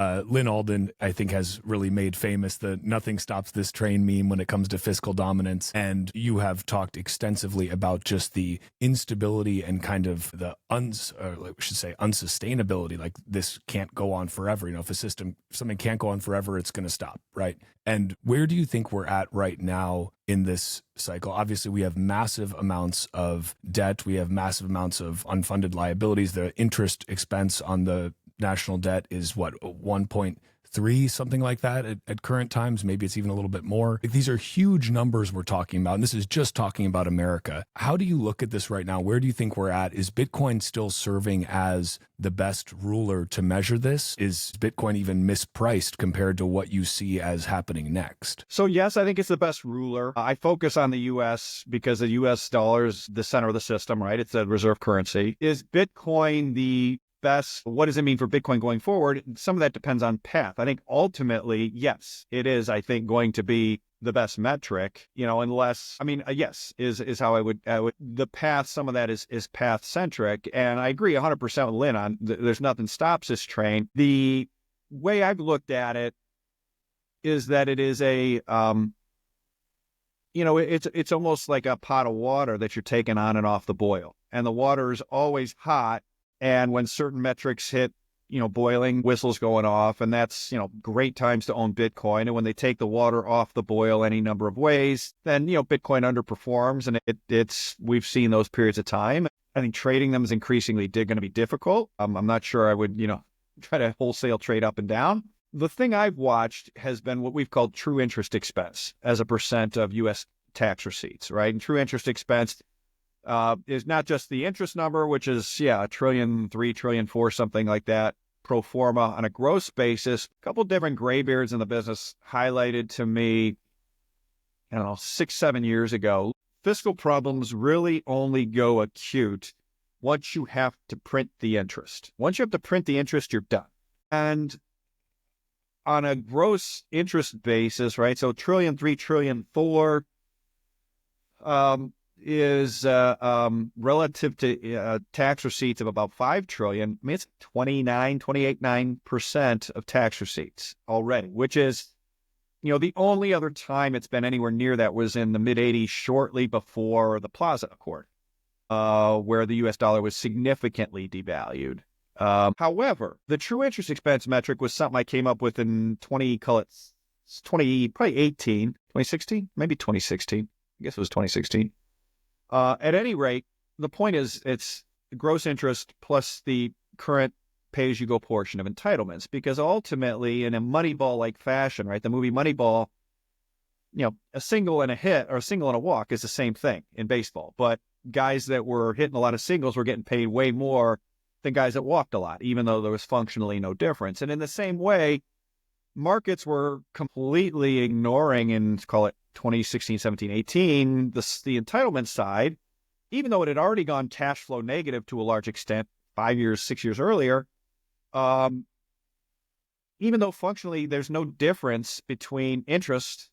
Lynn Alden, I think, has really made famous the nothing stops this train meme when it comes to fiscal dominance. And you have talked extensively about just the instability and kind of the unsustainability. Like this can't go on forever. You know, if something can't go on forever, it's going to stop, right? And where do you think we're at right now in this cycle? Obviously, we have massive amounts of debt. We have massive amounts of unfunded liabilities. The interest expense on the national debt is what, 1.3, something like that at current times. Maybe it's even a little bit more. Like, these are huge numbers we're talking about, and this is just talking about America. How do you look at this right now? Where do you think we're at? Is Bitcoin still serving as the best ruler to measure this? Is Bitcoin even mispriced compared to what you see as happening next? So yes, I think it's the best ruler. I focus on the U.S. because the U.S. dollar is the center of the system, right? It's a reserve currency. Is Bitcoin the best? What does it mean for Bitcoin going forward? Some of that depends on path. I think ultimately, yes, it is, I think, going to be the best metric, unless, yes, is how I would, the path, some of that is path centric. And I agree 100% with Lynn on there's nothing stops this train. The way I've looked at it is that it is it's almost like a pot of water that you're taking on and off the boil. And the water is always hot. And when certain metrics hit, boiling, whistles going off, and that's, great times to own Bitcoin. And when they take the water off the boil any number of ways, then, Bitcoin underperforms, and we've seen those periods of time. I think trading them is increasingly going to be difficult. I'm not sure I would, try to wholesale trade up and down. The thing I've watched has been what we've called true interest expense as a percent of U.S. tax receipts, right? And true interest expense is not just the interest number, which is, $1.3 trillion, $4 trillion, something like that, pro forma on a gross basis. A couple different graybeards in the business highlighted to me, 6-7 years ago. Fiscal problems really only go acute once you have to print the interest. Once you have to print the interest, you're done. And on a gross interest basis, right? So $1 trillion, $3 trillion, $4 is relative to tax receipts of about $5 trillion. It's 28.9% of tax receipts already, which is, the only other time it's been anywhere near that was in the mid-'80s, shortly before the Plaza Accord, where the U.S. dollar was significantly devalued. However, the true interest expense metric was something I came up with in probably 2016, maybe 2016. I guess it was 2016. At any rate, the point is it's gross interest plus the current pay-as-you-go portion of entitlements, because ultimately in a Moneyball-like fashion, right, the movie Moneyball, a single and a hit or a single and a walk is the same thing in baseball, but guys that were hitting a lot of singles were getting paid way more than guys that walked a lot, even though there was functionally no difference. And in the same way, markets were completely ignoring in, call it 2016, 17, 18, the entitlement side, even though it had already gone cash flow negative to a large extent 5 years, 6 years earlier, even though functionally there's no difference between interest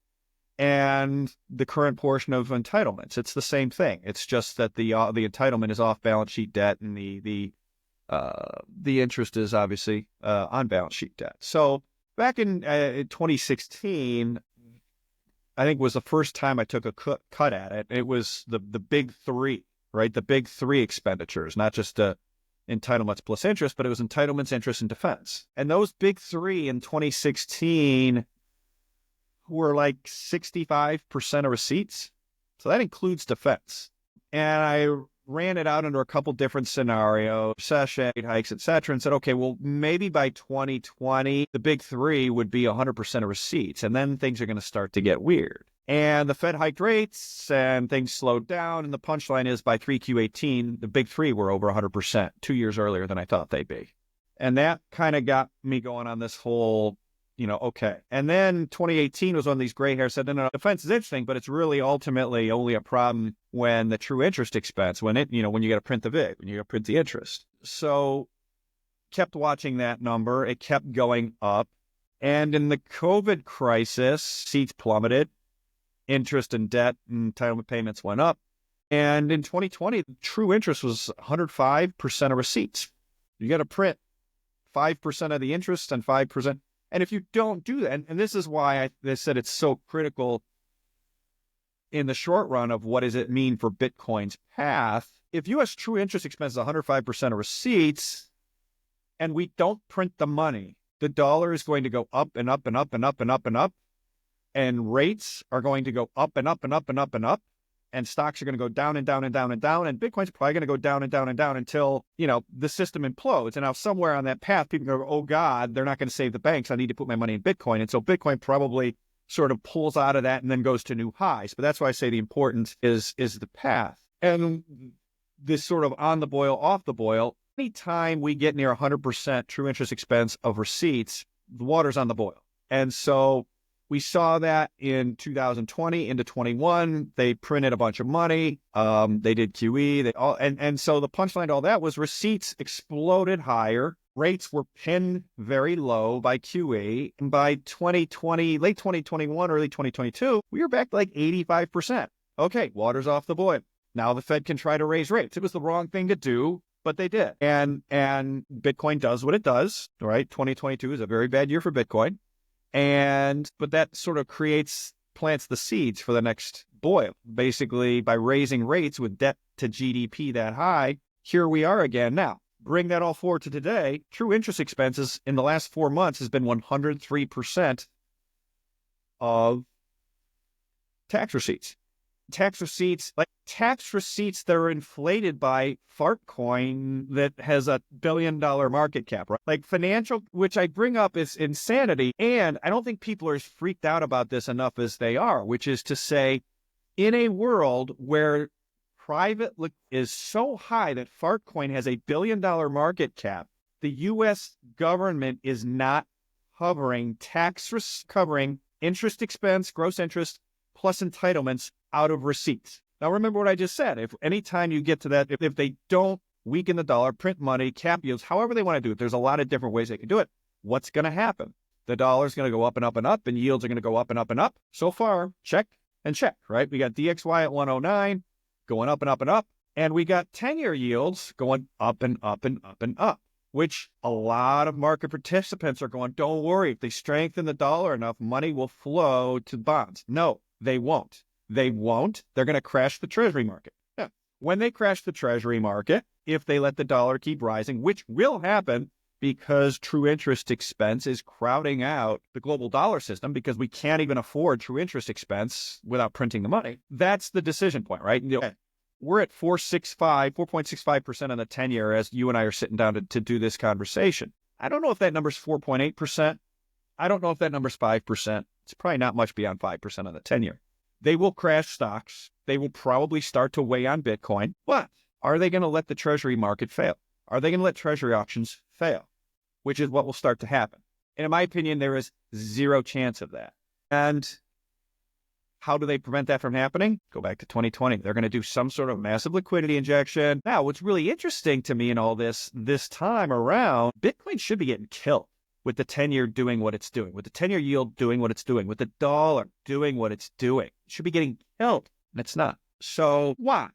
and the current portion of entitlements. It's the same thing. It's just that the entitlement is off balance sheet debt, and the interest is obviously on balance sheet debt. So back in 2016, I think was the first time I took a cut at it. It was the big three, right? The big three expenditures, not just entitlements plus interest, but it was entitlements, interest, and defense. And those big three in 2016 were like 65% of receipts. So that includes defense. And I ran it out under a couple different scenarios, recession, rate hikes, et cetera, and said, okay, well, maybe by 2020, the big three would be 100% of receipts, and then things are going to start to get weird. And the Fed hiked rates, and things slowed down, and the punchline is by 3Q18, the big three were over 100%, 2 years earlier than I thought they'd be. And that kind of got me going on this whole, okay. And then 2018 was when these gray hairs said, no, defense is interesting, but it's really ultimately only a problem when the true interest expense, when you got to print the VIG, when you got to print the interest. So kept watching that number. It kept going up. And in the COVID crisis, receipts plummeted. Interest and debt and entitlement payments went up. And in 2020, true interest was 105% of receipts. You got to print 5% of the interest and 5%. And if you don't do that, and this is why I said it's so critical in the short run of what does it mean for Bitcoin's path. If U.S. true interest expense is 105% of receipts, and we don't print the money, the dollar is going to go up and up and up and up and up and up, and rates are going to go up and up and up and up and up, and stocks are going to go down and down and down and down, and Bitcoin's probably going to go down and down and down until, the system implodes. And now somewhere on that path, people go, oh God, they're not going to save the banks. I need to put my money in Bitcoin. And so Bitcoin probably sort of pulls out of that and then goes to new highs. But that's why I say the importance is the path. And this sort of on the boil, off the boil, anytime we get near 100% true interest expense of receipts, the water's on the boil. And so we saw that in 2020 into 21. They printed a bunch of money. They did QE. And so the punchline to all that was receipts exploded higher. Rates were pinned very low by QE. And by 2020, late 2021, early 2022, we were back to like 85%. Okay, water's off the boil. Now the Fed can try to raise rates. It was the wrong thing to do, but they did. And Bitcoin does what it does, right? 2022 is a very bad year for Bitcoin. But that sort of plants the seeds for the next boil. Basically, by raising rates with debt to GDP that high, here we are again. Now, bring that all forward to today. True interest expenses in the last 4 months has been 103% of tax receipts. Tax receipts that are inflated by Fartcoin that has $1 billion market cap, right? Like financial, which I bring up is insanity. And I don't think people are as freaked out about this enough as they are, which is to say, in a world where private is so high that Fartcoin has $1 billion market cap, the U.S. government is not covering interest expense, gross interest, plus entitlements out of receipts. Now, remember what I just said. If anytime you get to that, if they don't weaken the dollar, print money, cap yields, however they want to do it, there's a lot of different ways they can do it. What's going to happen? The dollar's going to go up and up and up, and yields are going to go up and up and up. So far, check and check, right? We got DXY at 109, going up and up and up, and we got 10-year yields going up and up and up and up, which a lot of market participants are going, don't worry, if they strengthen the dollar enough, money will flow to bonds. No, they won't. They won't. They're going to crash the treasury market. Yeah. When they crash the treasury market, if they let the dollar keep rising, which will happen because true interest expense is crowding out the global dollar system because we can't even afford true interest expense without printing the money. That's the decision point, right? We're at 4.65% on the 10-year as you and I are sitting down to do this conversation. I don't know if that number's 4.8%. I don't know if that number's 5%. It's probably not much beyond 5% on the 10-year. They will crash stocks. They will probably start to weigh on Bitcoin. But are they going to let the treasury market fail? Are they going to let treasury auctions fail? Which is what will start to happen. And in my opinion, there is zero chance of that. And how do they prevent that from happening? Go back to 2020. They're going to do some sort of massive liquidity injection. Now, what's really interesting to me in all this time around, Bitcoin should be getting killed with the 10-year doing what it's doing, with the 10-year yield doing what it's doing, with the dollar doing what it's doing. It should be getting killed, and it's not. So why?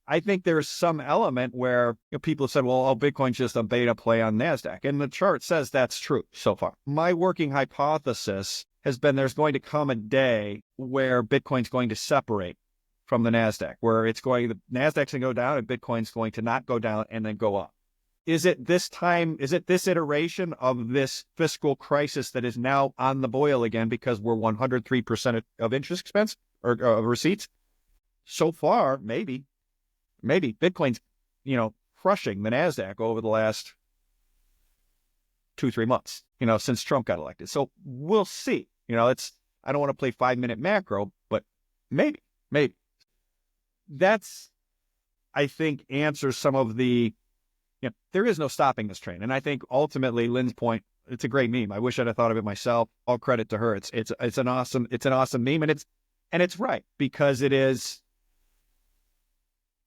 I think there's some element where people have said, well, Bitcoin's just a beta play on NASDAQ. And the chart says that's true so far. My working hypothesis has been there's going to come a day where Bitcoin's going to separate from the NASDAQ, where the NASDAQ's going to go down and Bitcoin's going to not go down and then go up. Is it this iteration of this fiscal crisis that is now on the boil again because we're 103% of interest expense or receipts? So far, maybe Bitcoin's, crushing the NASDAQ over the last 2-3 months, since Trump got elected. So we'll see. I don't want to play 5-minute macro, but maybe. That's, I think, answers some of the, there is no stopping this train. And I think ultimately Lynn's point, it's a great meme. I wish I'd have thought of it myself. All credit to her. It's an awesome meme. And it's right, because it is,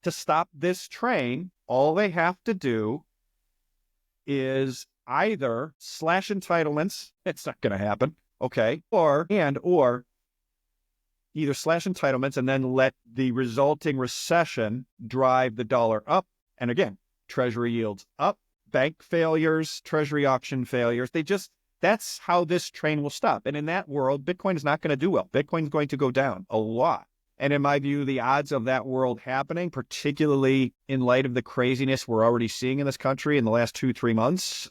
to stop this train, all they have to do is either slash entitlements. It's not going to happen. Okay. Or either slash entitlements and then let the resulting recession drive the dollar up. And again, treasury yields up, bank failures, treasury auction failures. That's how this train will stop. And in that world, Bitcoin is not going to do well. Bitcoin's going to go down a lot. And in my view, the odds of that world happening, particularly in light of the craziness we're already seeing in this country in the last 2-3 months,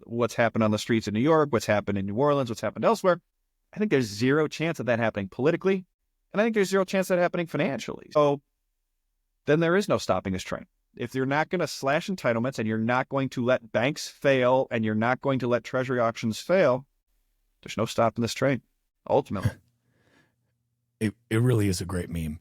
what's happened on the streets of New York, what's happened in New Orleans, what's happened elsewhere, I think there's zero chance of that happening politically. And I think there's zero chance of that happening financially. So then there is no stopping this train. If you're not going to slash entitlements and you're not going to let banks fail and you're not going to let treasury auctions fail, there's no stopping this train, ultimately. It really is a great meme.